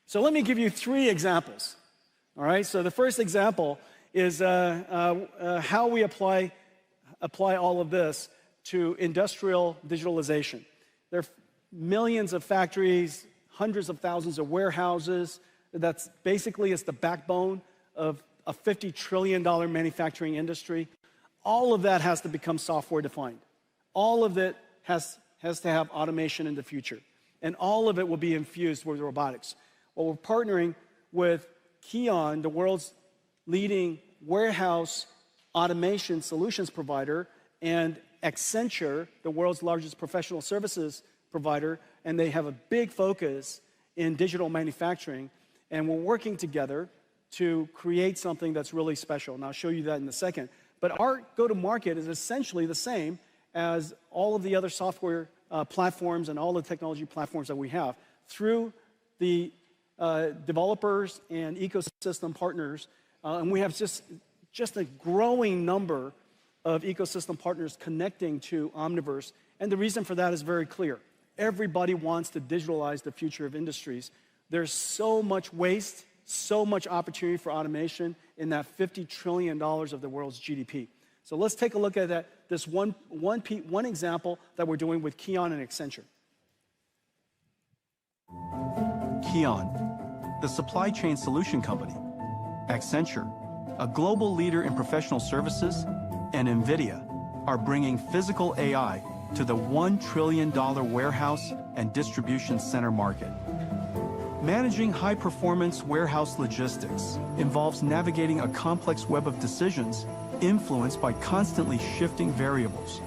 So let me give you 3 examples. All right, so the first example is how we apply all of this to industrial digitalization. There are millions of factories, hundreds of thousands of warehouses. That's basically it's the backbone of a $50 trillion manufacturing industry. All of that has to become software defined. All of it has to have automation in the future. And all of it will be infused with robotics. Well, we're partnering with Kion, the world's leading warehouse automation solutions provider, and Accenture, the world's largest professional services provider, and they have a big focus in digital manufacturing. And we're working together to create something that's really special. And I'll show you that in a second. But our go-to-market is essentially the same as all of the other software platforms and all the technology platforms that we have through the developers and ecosystem partners. And we have just a growing number of ecosystem partners connecting to Omniverse. And the reason for that is very clear. Everybody wants to digitalize the future of industries. There's so much waste, so much opportunity for automation in that $50 trillion of the world's GDP. So let's take a look at that. This one example that we're doing with Kion and Accenture. Kion, the supply chain solution company, Accenture, a global leader in professional services, and NVIDIA are bringing physical AI to the $1 trillion warehouse and distribution center market. Managing high-performance warehouse logistics involves navigating a complex web of decisions influenced by constantly shifting variables.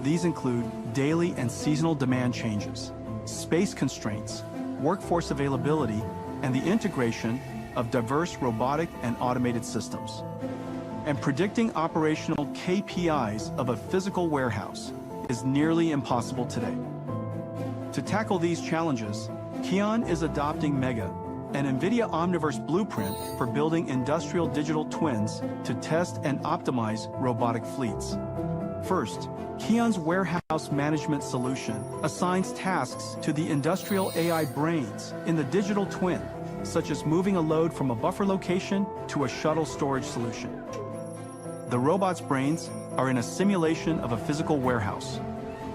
These include daily and seasonal demand changes, space constraints, workforce availability, and the integration of diverse robotic and automated systems. And predicting operational KPIs of a physical warehouse is nearly impossible today. To tackle these challenges, Kion is adopting Mega, an NVIDIA Omniverse blueprint for building industrial digital twins to test and optimize robotic fleets. First, Kion's warehouse management solution assigns tasks to the industrial AI brains in the digital twin, such as moving a load from a buffer location to a shuttle storage solution. The robot's brains are in a simulation of a physical warehouse,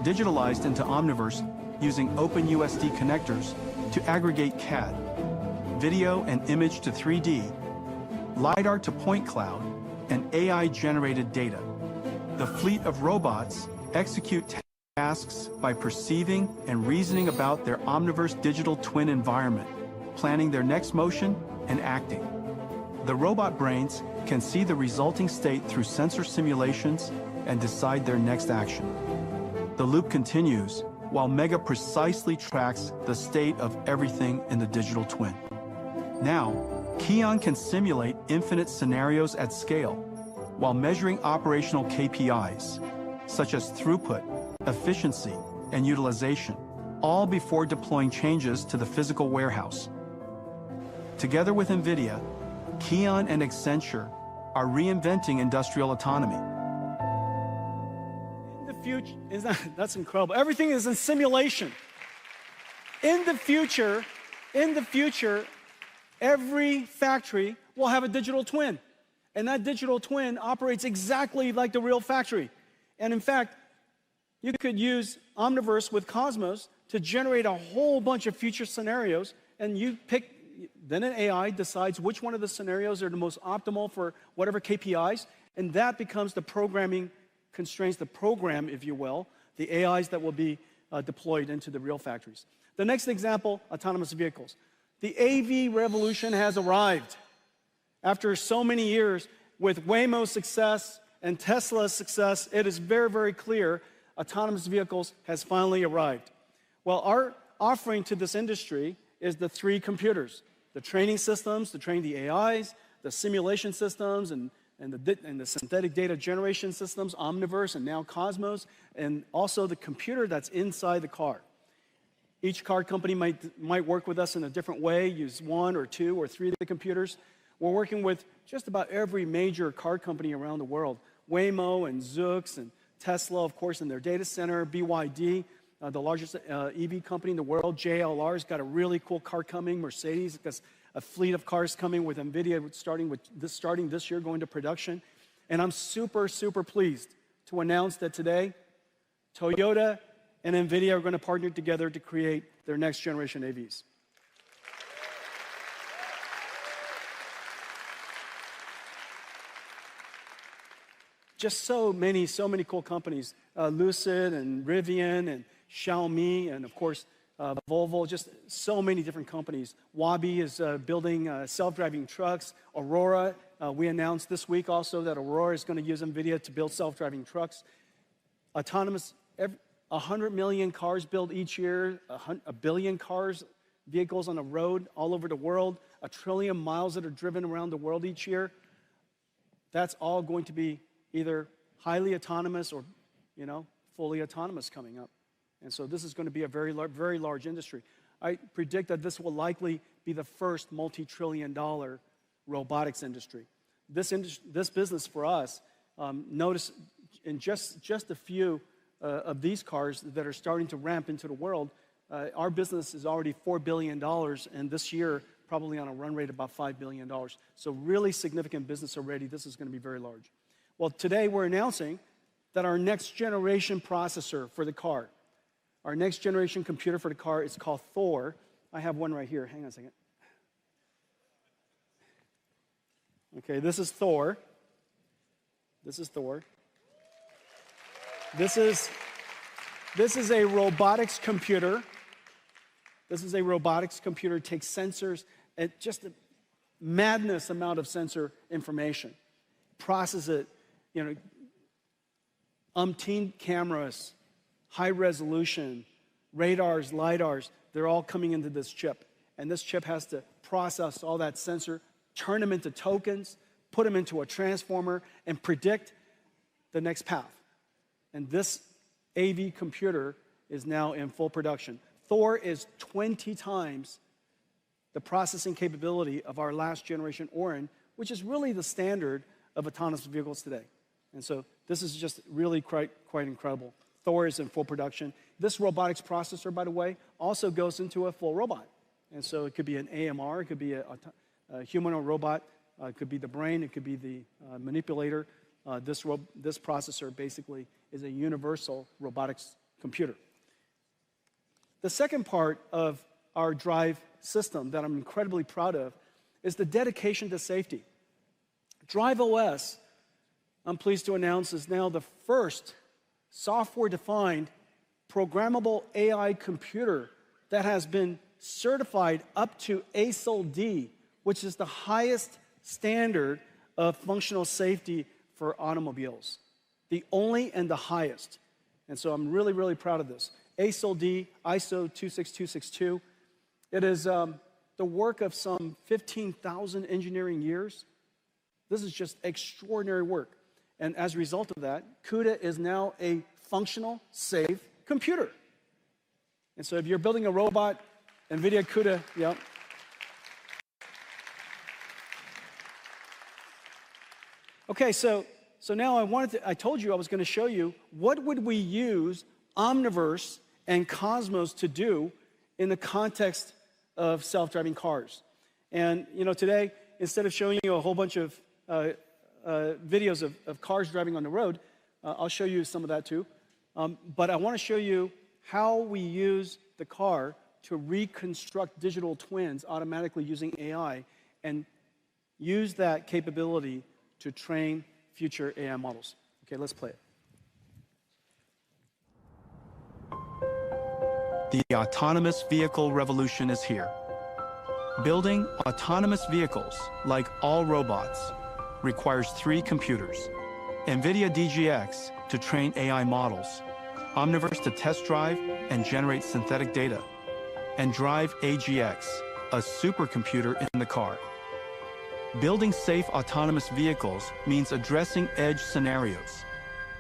digitalized into Omniverse using OpenUSD connectors to aggregate CAD, video and image to 3D, LiDAR to point cloud, and AI-generated data. The fleet of robots execute tasks by perceiving and reasoning about their Omniverse digital twin environment, planning their next motion and acting. The robot brains can see the resulting state through sensor simulations and decide their next action. The loop continues while Mega precisely tracks the state of everything in the digital twin. Now, Kion can simulate infinite scenarios at scale while measuring operational KPIs, such as throughput, efficiency, and utilization, all before deploying changes to the physical warehouse. Together with NVIDIA, Kion and Accenture are reinventing industrial autonomy. In the future, that's incredible. Everything is in simulation. In the future, every factory will have a digital twin. And that digital twin operates exactly like the real factory. And in fact, you could use Omniverse with Cosmos to generate a whole bunch of future scenarios, and you pick, then an AI decides which one of the scenarios are the most optimal for whatever KPIs, and that becomes the programming constraints, the program, if you will, the AIs that will be deployed into the real factories. The next example, autonomous vehicles. The AV revolution has arrived. After so many years, with Waymo's success and Tesla's success, it is very, very clear autonomous vehicles has finally arrived. Well, our offering to this industry is the 3 computers, the training systems to train the AIs, the simulation systems, and the synthetic data generation systems, Omniverse and now Cosmos, and also the computer that's inside the car. Each car company might work with us in a different way, use 1 or 2 or 3 of the computers. We're working with just about every major car company around the world, Waymo and Zoox and Tesla, of course, in their data center, BYD, the largest EV company in the world. JLR's got a really cool car coming. Mercedes has a fleet of cars coming with NVIDIA starting this year, going to production. And I'm super, super pleased to announce that today, Toyota and NVIDIA are going to partner together to create their next generation AVs. Just so many cool companies, Lucid and Rivian and Xiaomi and of course Volvo, just so many different companies. Wabi is building self-driving trucks. Aurora, we announced this week also that Aurora is going to use NVIDIA to build self-driving trucks. Autonomous, 100 million cars built each year, a billion vehicles on the road all over the world, 1 trillion miles that are driven around the world each year. That's all going to be either highly autonomous or, fully autonomous coming up. And so this is going to be a very large industry. I predict that this will likely be the first multi-trillion-dollar robotics industry. This business for us, notice in just a few of these cars that are starting to ramp into the world, our business is already $4 billion, and this year probably on a run rate about $5 billion. So really significant business already. This is going to be very large. Well, today we're announcing that our next generation processor for the car, our next generation computer for the car is called Thor. I have one right here. Hang on a second. Okay, this is Thor. This is Thor. This is a robotics computer. This is a robotics computer. It takes sensors and just a madness amount of sensor information, process it, umpteen cameras, high resolution, radars, lidars, they're all coming into this chip. And this chip has to process all that sensor, turn them into tokens, put them into a transformer, and predict the next path. And this AV computer is now in full production. Thor is 20 times the processing capability of our last generation Orin, which is really the standard of autonomous vehicles today. And so this is just really quite incredible. Thor is in full production. This robotics processor, by the way, also goes into a full robot. And so it could be an AMR, it could be a humanoid robot, it could be the brain, it could be the manipulator. This processor basically is a universal robotics computer. The second part of our drive system that I'm incredibly proud of is the dedication to safety. Drive OS, I'm pleased to announce, is now the first software-defined programmable AI computer that has been certified up to ASIL D, which is the highest standard of functional safety for automobiles. The only and the highest. And so I'm really, really proud of this. ASIL D, ISO 26262. It is the work of some 15,000 engineering years. This is just extraordinary work. And as a result of that, CUDA is now a functional, safe computer. And so if you're building a robot, NVIDIA CUDA, yeah. Okay, so now I told you I was going to show you what would we use Omniverse and Cosmos to do in the context of self-driving cars. And today, instead of showing you a whole bunch of videos of cars driving on the road, I'll show you some of that too. But I want to show you how we use the car to reconstruct digital twins automatically using AI and use that capability to train future AI models. Okay, let's play it. The autonomous vehicle revolution is here. Building autonomous vehicles, like all robots, requires 3 computers. NVIDIA DGX to train AI models, Omniverse to test drive and generate synthetic data, and Drive AGX, a supercomputer in the car. Building safe autonomous vehicles means addressing edge scenarios,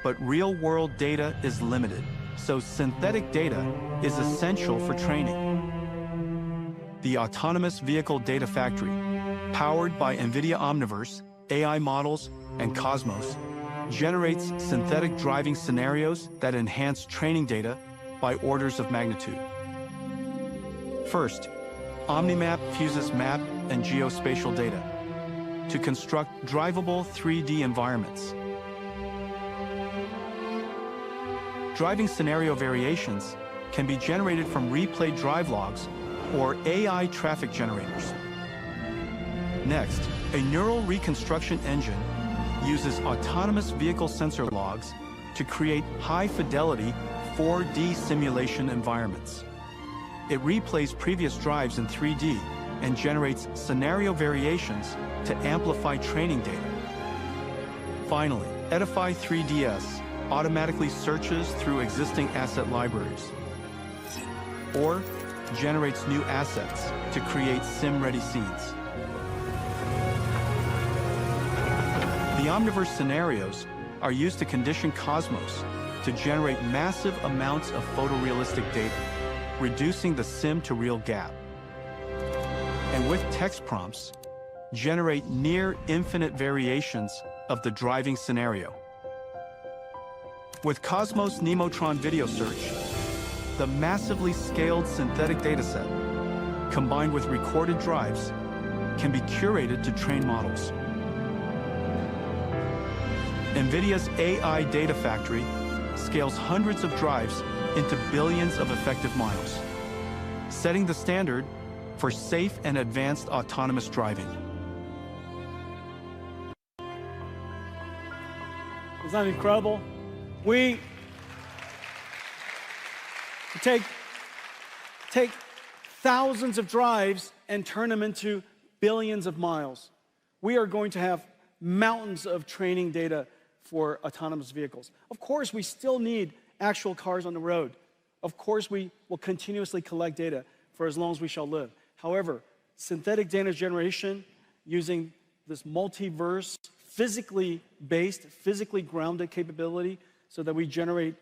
but real-world data is limited, so synthetic data is essential for training. The Autonomous Vehicle Data Factory, powered by NVIDIA Omniverse, AI models, and Cosmos, generates synthetic driving scenarios that enhance training data by orders of magnitude. First, OmniMap fuses map and geospatial data to construct drivable 3D environments. Driving scenario variations can be generated from replayed drive logs or AI traffic generators. Next, a neural reconstruction engine uses autonomous vehicle sensor logs to create high-fidelity 4D simulation environments. It replays previous drives in 3D and generates scenario variations to amplify training data. Finally, Edify 3DS automatically searches through existing asset libraries or generates new assets to create sim-ready scenes. The Omniverse scenarios are used to condition Cosmos to generate massive amounts of photorealistic data, reducing the sim-to-real gap. And with text prompts, generate near infinite variations of the driving scenario. With Cosmos Nemotron Video Search, the massively scaled synthetic dataset, combined with recorded drives, can be curated to train models. NVIDIA's AI Data Factory scales hundreds of drives into billions of effective miles, setting the standard for safe and advanced autonomous driving. Isn't that incredible? We take thousands of drives and turn them into billions of miles. We are going to have mountains of training data for autonomous vehicles. Of course, we still need actual cars on the road. Of course, we will continuously collect data for as long as we shall live. However, synthetic data generation using this multiverse, physically based, physically grounded capability so that we generate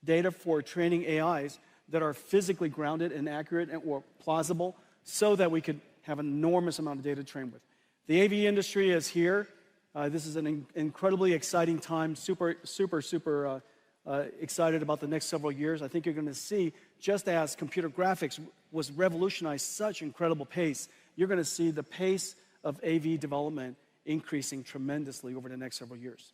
data for training AIs that are physically grounded and accurate and or plausible so that we could have an enormous amount of data to train with. The AV industry is here. This is an incredibly exciting time, super excited about the next several years. I think you're going to see, just as computer graphics was revolutionized such incredible pace, you're going to see the pace of AV development increasing tremendously over the next several years.